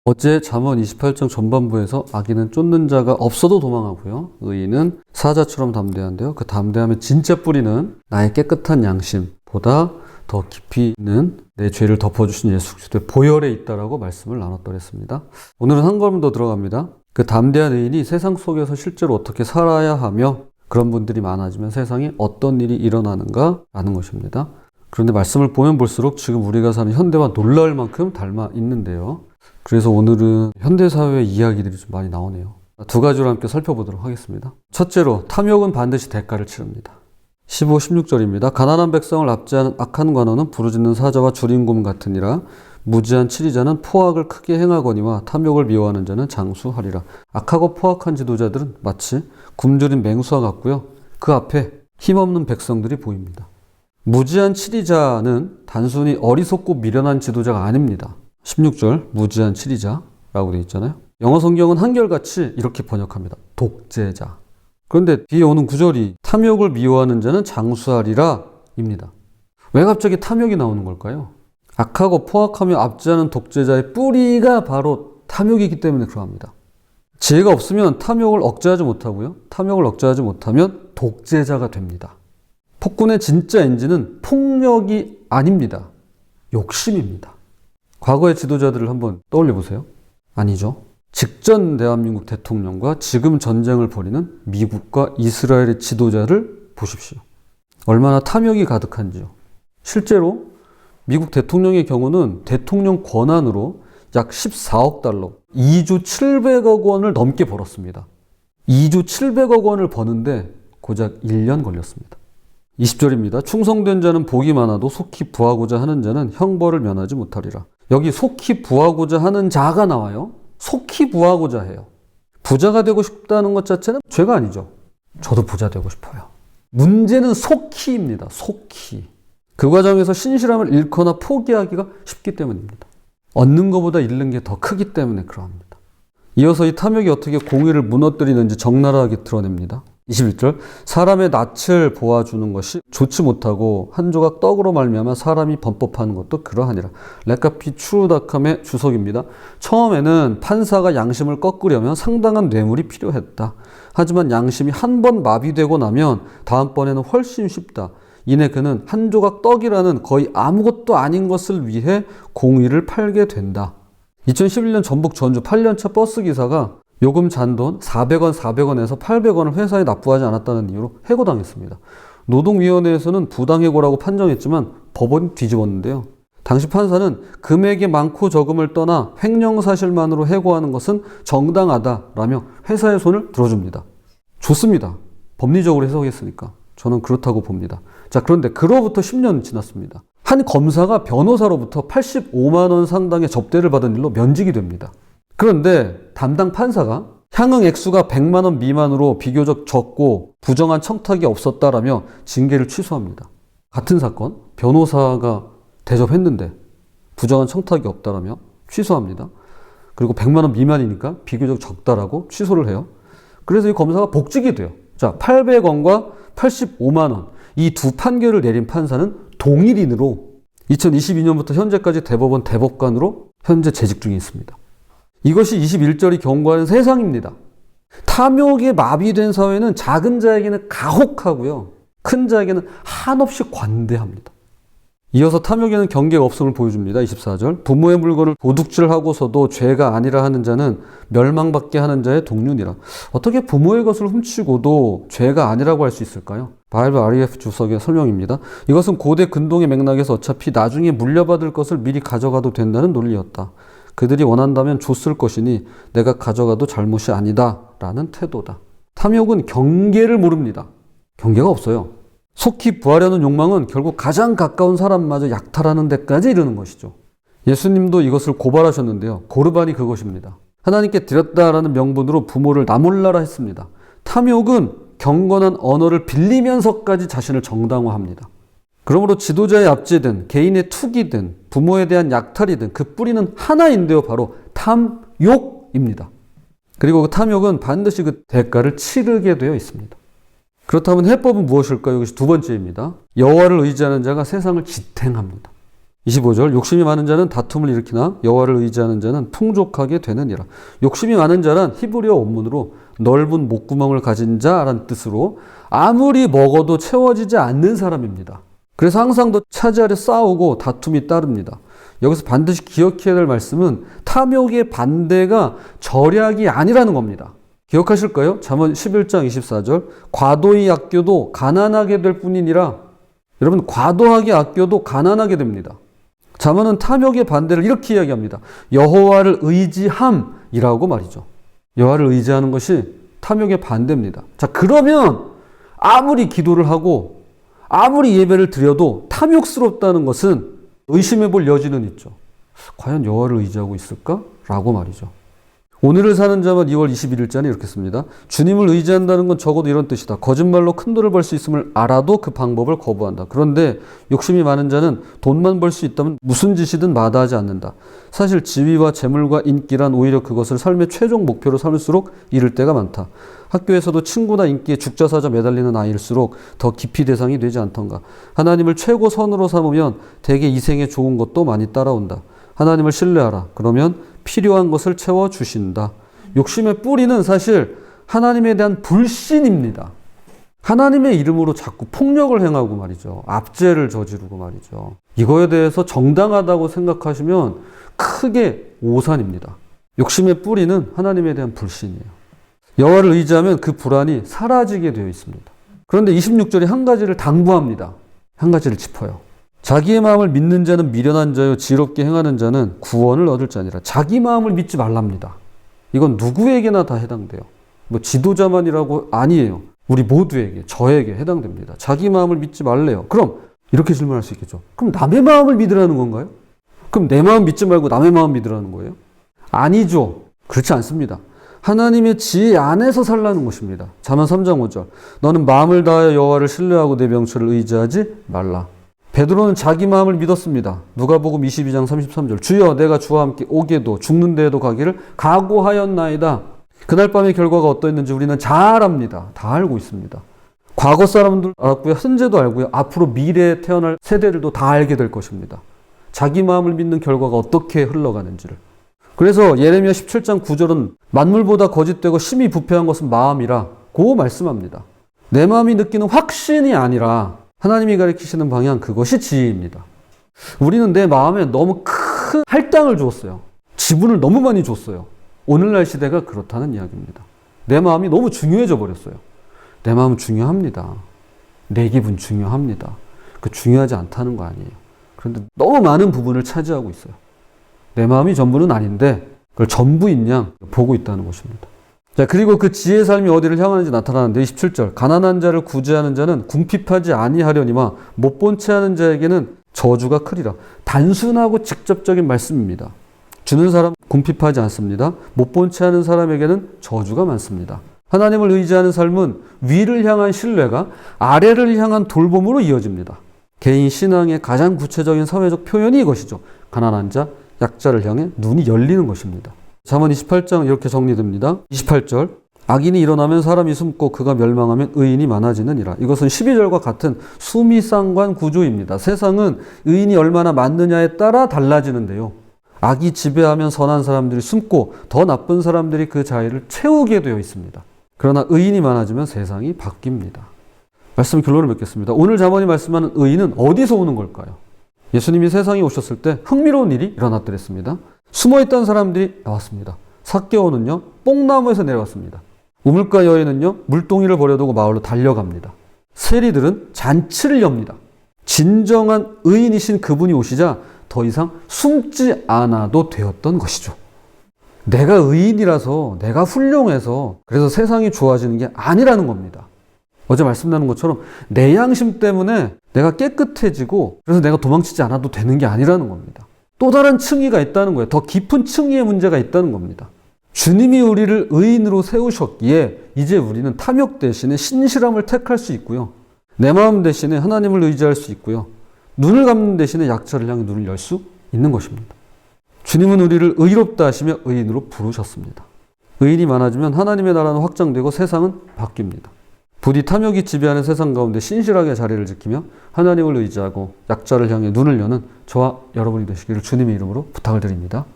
어제 잠언 28장 전반부에서 악인은 쫓는 자가 없어도 도망하고요. 의인은 사자처럼 담대한데요. 그 담대함의 진짜 뿌리는 나의 깨끗한 양심보다 더 깊이 있는 내 죄를 덮어주신 예수 그리스도의 보혈에 있다라고 말씀을 나눴더랬습니다. 오늘은 한 걸음 더 들어갑니다. 그 담대한 의인이 세상 속에서 실제로 어떻게 살아야 하며 그런 분들이 많아지면 세상에 어떤 일이 일어나는가 라는 것입니다. 그런데 말씀을 보면 볼수록 지금 우리가 사는 현대와 놀라울 만큼 닮아 있는데요. 그래서 오늘은 현대사회의 이야기들이 좀 많이 나오네요. 두 가지로 함께 살펴보도록 하겠습니다. 첫째로, 탐욕은 반드시 대가를 치릅니다. 15, 16절입니다. 가난한 백성을 압제하는 악한 관원은 부르짖는 사자와 주린곰 같으니라. 무지한 치리자는 포악을 크게 행하거니와 탐욕을 미워하는 자는 장수하리라. 악하고 포악한 지도자들은 마치 굶주린 맹수와 같고요. 그 앞에 힘없는 백성들이 보입니다. 무지한 치리자는 단순히 어리석고 미련한 지도자가 아닙니다. 16절 무지한 치리자라고 되어 있잖아요. 영어 성경은 한결같이 이렇게 번역합니다. 독재자. 그런데 뒤에 오는 구절이 탐욕을 미워하는 자는 장수하리라 입니다. 왜 갑자기 탐욕이 나오는 걸까요? 악하고 포악하며 압제하는 독재자의 뿌리가 바로 탐욕이기 때문에 그러합니다. 지혜가 없으면 탐욕을 억제하지 못하고요. 탐욕을 억제하지 못하면 독재자가 됩니다. 폭군의 진짜 엔진은 폭력이 아닙니다. 욕심입니다. 과거의 지도자들을 한번 떠올려 보세요. 아니죠. 직전 대한민국 대통령과 지금 전쟁을 벌이는 미국과 이스라엘의 지도자를 보십시오. 얼마나 탐욕이 가득한지요. 실제로 미국 대통령의 경우는 대통령 권한으로 약 14억 달러, 2조 700억 원을 넘게 벌었습니다. 2조 700억 원을 버는데 고작 1년 걸렸습니다. 20절입니다. 충성된 자는 복이 많아도 속히 부하고자 하는 자는 형벌을 면하지 못하리라. 여기 속히 부하고자 하는 자가 나와요. 속히 부하고자 해요. 부자가 되고 싶다는 것 자체는 죄가 아니죠. 저도 부자 되고 싶어요. 문제는 속히입니다. 속히. 그 과정에서 신실함을 잃거나 포기하기가 쉽기 때문입니다. 얻는 것보다 잃는 게 더 크기 때문에 그러합니다. 이어서 이 탐욕이 어떻게 공의를 무너뜨리는지 적나라하게 드러냅니다. 21절 사람의 낯을 보아주는 것이 좋지 못하고 한 조각 떡으로 말미암아 사람이 범법하는 것도 그러하니라. 레카피 추르다캄의 주석입니다. 처음에는 판사가 양심을 꺾으려면 상당한 뇌물이 필요했다. 하지만 양심이 한 번 마비되고 나면 다음번에는 훨씬 쉽다. 이내 그는 한 조각 떡이라는 거의 아무것도 아닌 것을 위해 공의를 팔게 된다. 2011년 전북 전주 8년차 버스기사가 요금 잔돈 400원에서 800원을 회사에 납부하지 않았다는 이유로 해고당했습니다. 노동위원회에서는 부당해고라고 판정했지만 법원이 뒤집었는데요. 당시 판사는 금액이 많고 적음을 떠나 횡령사실만으로 해고하는 것은 정당하다라며 회사의 손을 들어줍니다. 좋습니다. 법리적으로 해석했으니까. 저는 그렇다고 봅니다. 자, 그런데 그로부터 10년 지났습니다. 한 검사가 변호사로부터 85만 원 상당의 접대를 받은 일로 면직이 됩니다. 그런데 담당 판사가 향응 액수가 100만 원 미만으로 비교적 적고 부정한 청탁이 없었다라며 징계를 취소합니다. 같은 사건, 변호사가 대접했는데 부정한 청탁이 없다라며 취소합니다. 그리고 100만 원 미만이니까 비교적 적다라고 취소를 해요. 그래서 이 검사가 복직이 돼요. 자, 800원과 85만 원. 이 두 판결을 내린 판사는 동일인으로 2022년부터 현재까지 대법원 대법관으로 현재 재직 중에 있습니다. 이것이 21절이 경고하는 세상입니다. 탐욕에 마비된 사회는 작은 자에게는 가혹하고요. 큰 자에게는 한없이 관대합니다. 이어서 탐욕에는 경계가 없음을 보여줍니다. 24절 부모의 물건을 도둑질하고서도 죄가 아니라 하는 자는 멸망받게 하는 자의 동륜이라. 어떻게 부모의 것을 훔치고도 죄가 아니라고 할 수 있을까요? 바이블 REF 주석의 설명입니다. 이것은 고대 근동의 맥락에서 어차피 나중에 물려받을 것을 미리 가져가도 된다는 논리였다. 그들이 원한다면 줬을 것이니 내가 가져가도 잘못이 아니다 라는 태도다. 탐욕은 경계를 모릅니다. 경계가 없어요. 속히 부하려는 욕망은 결국 가장 가까운 사람마저 약탈하는 데까지 이르는 것이죠. 예수님도 이것을 고발하셨는데요. 고르반이 그것입니다. 하나님께 드렸다라는 명분으로 부모를 나몰라라 했습니다. 탐욕은 경건한 언어를 빌리면서까지 자신을 정당화합니다. 그러므로 지도자의 압제든 개인의 투기든 부모에 대한 약탈이든 그 뿌리는 하나인데요. 바로 탐욕입니다. 그리고 그 탐욕은 반드시 그 대가를 치르게 되어 있습니다. 그렇다면 해법은 무엇일까요? 이것이 두 번째입니다. 여호와를 의지하는 자가 세상을 지탱합니다. 25절 욕심이 많은 자는 다툼을 일으키나 여호와를 의지하는 자는 풍족하게 되느니라. 욕심이 많은 자란 히브리어 원문으로 넓은 목구멍을 가진 자라는 뜻으로 아무리 먹어도 채워지지 않는 사람입니다. 그래서 항상 더 차지하려 싸우고 다툼이 따릅니다. 여기서 반드시 기억해야 될 말씀은 탐욕의 반대가 절약이 아니라는 겁니다. 기억하실까요? 잠언 11장 24절 과도히 아껴도 가난하게 될 뿐이니라. 여러분 과도하게 아껴도 가난하게 됩니다. 잠언은 탐욕의 반대를 이렇게 이야기합니다. 여호와를 의지함이라고 말이죠. 여호와를 의지하는 것이 탐욕의 반대입니다. 자, 그러면 아무리 기도를 하고 아무리 예배를 드려도 탐욕스럽다는 것은 의심해 볼 여지는 있죠. 과연 여호와를 의지하고 있을까? 라고 말이죠. 오늘을 사는 자만 2월 21일자는 이렇게 씁니다. 주님을 의지한다는 건 적어도 이런 뜻이다. 거짓말로 큰 돈을 벌 수 있음을 알아도 그 방법을 거부한다. 그런데 욕심이 많은 자는 돈만 벌 수 있다면 무슨 짓이든 마다하지 않는다. 사실 지위와 재물과 인기란 오히려 그것을 삶의 최종 목표로 삼을수록 이를 때가 많다. 학교에서도 친구나 인기에 죽자사자 매달리는 아이일수록 더 깊이 대상이 되지 않던가. 하나님을 최고 선으로 삼으면 대개 이 생에 좋은 것도 많이 따라온다. 하나님을 신뢰하라. 그러면 필요한 것을 채워주신다. 욕심의 뿌리는 사실 하나님에 대한 불신입니다. 하나님의 이름으로 자꾸 폭력을 행하고 말이죠. 압제를 저지르고 말이죠. 이거에 대해서 정당하다고 생각하시면 크게 오산입니다. 욕심의 뿌리는 하나님에 대한 불신이에요. 여호와를 의지하면 그 불안이 사라지게 되어 있습니다. 그런데 26절이 한 가지를 당부합니다. 한 가지를 짚어요. 자기의 마음을 믿는 자는 미련한 자요 지롭게 행하는 자는 구원을 얻을 자니라. 자기 마음을 믿지 말랍니다. 이건 누구에게나 다 해당돼요. 뭐 지도자만이라고 아니에요. 우리 모두에게, 저에게 해당됩니다. 자기 마음을 믿지 말래요. 그럼 이렇게 질문할 수 있겠죠. 그럼 남의 마음을 믿으라는 건가요? 그럼 내 마음 믿지 말고 남의 마음 믿으라는 거예요? 아니죠. 그렇지 않습니다. 하나님의 지혜 안에서 살라는 것입니다. 잠언 3장 5절 너는 마음을 다하여 여호와를 신뢰하고 내 명철을 의지하지 말라. 베드로는 자기 마음을 믿었습니다. 누가복음 22장 33절 주여 내가 주와 함께 오게도 죽는 데에도 가기를 각오하였나이다. 그날 밤의 결과가 어떠했는지 우리는 잘 압니다. 다 알고 있습니다. 과거 사람들 알았고요. 현재도 알고요. 앞으로 미래에 태어날 세대들도 다 알게 될 것입니다. 자기 마음을 믿는 결과가 어떻게 흘러가는지를. 그래서 예레미야 17장 9절은 만물보다 거짓되고 심히 부패한 것은 마음이라 고 말씀합니다. 내 마음이 느끼는 확신이 아니라 하나님이 가르치시는 방향, 그것이 지혜입니다. 우리는 내 마음에 너무 큰 할당을 주었어요. 지분을 너무 많이 줬어요. 오늘날 시대가 그렇다는 이야기입니다. 내 마음이 너무 중요해져 버렸어요. 내 마음은 중요합니다. 내 기분 중요합니다. 그 중요하지 않다는 거 아니에요. 그런데 너무 많은 부분을 차지하고 있어요. 내 마음이 전부는 아닌데 그걸 전부인 양 보고 있다는 것입니다. 자, 그리고 그 지혜의 삶이 어디를 향하는지 나타나는데 27절 가난한 자를 구제하는 자는 궁핍하지 아니하려니와 못 본 채 하는 자에게는 저주가 크리라. 단순하고 직접적인 말씀입니다. 주는 사람 궁핍하지 않습니다. 못 본 채 하는 사람에게는 저주가 많습니다. 하나님을 의지하는 삶은 위를 향한 신뢰가 아래를 향한 돌봄으로 이어집니다. 개인 신앙의 가장 구체적인 사회적 표현이 이것이죠. 가난한 자, 약자를 향해 눈이 열리는 것입니다. 잠언 28장 이렇게 정리됩니다. 28절 악인이 일어나면 사람이 숨고 그가 멸망하면 의인이 많아지느니라. 이것은 12절과 같은 수미상관 구조입니다. 세상은 의인이 얼마나 많느냐에 따라 달라지는데요. 악이 지배하면 선한 사람들이 숨고 더 나쁜 사람들이 그 자리를 채우게 되어 있습니다. 그러나 의인이 많아지면 세상이 바뀝니다. 말씀 결론을 맺겠습니다. 오늘 잠언이 말씀하는 의인은 어디서 오는 걸까요? 예수님이 세상에 오셨을 때 흥미로운 일이 일어났더랬습니다. 숨어있던 사람들이 나왔습니다. 삭개오는요 뽕나무에서 내려왔습니다. 우물가 여인은요 물동이를 버려두고 마을로 달려갑니다. 세리들은 잔치를 엽니다. 진정한 의인이신 그분이 오시자 더 이상 숨지 않아도 되었던 것이죠. 내가 의인이라서 내가 훌륭해서 그래서 세상이 좋아지는 게 아니라는 겁니다. 어제 말씀 나눈 것처럼 내 양심 때문에 내가 깨끗해지고 그래서 내가 도망치지 않아도 되는 게 아니라는 겁니다. 또 다른 층위가 있다는 거예요. 더 깊은 층위의 문제가 있다는 겁니다. 주님이 우리를 의인으로 세우셨기에 이제 우리는 탐욕 대신에 신실함을 택할 수 있고요. 내 마음 대신에 하나님을 의지할 수 있고요. 눈을 감는 대신에 약자를 향해 눈을 열 수 있는 것입니다. 주님은 우리를 의롭다 하시며 의인으로 부르셨습니다. 의인이 많아지면 하나님의 나라는 확장되고 세상은 바뀝니다. 부디 탐욕이 지배하는 세상 가운데 신실하게 자리를 지키며 하나님을 의지하고 약자를 향해 눈을 여는 저와 여러분이 되시기를 주님의 이름으로 부탁을 드립니다.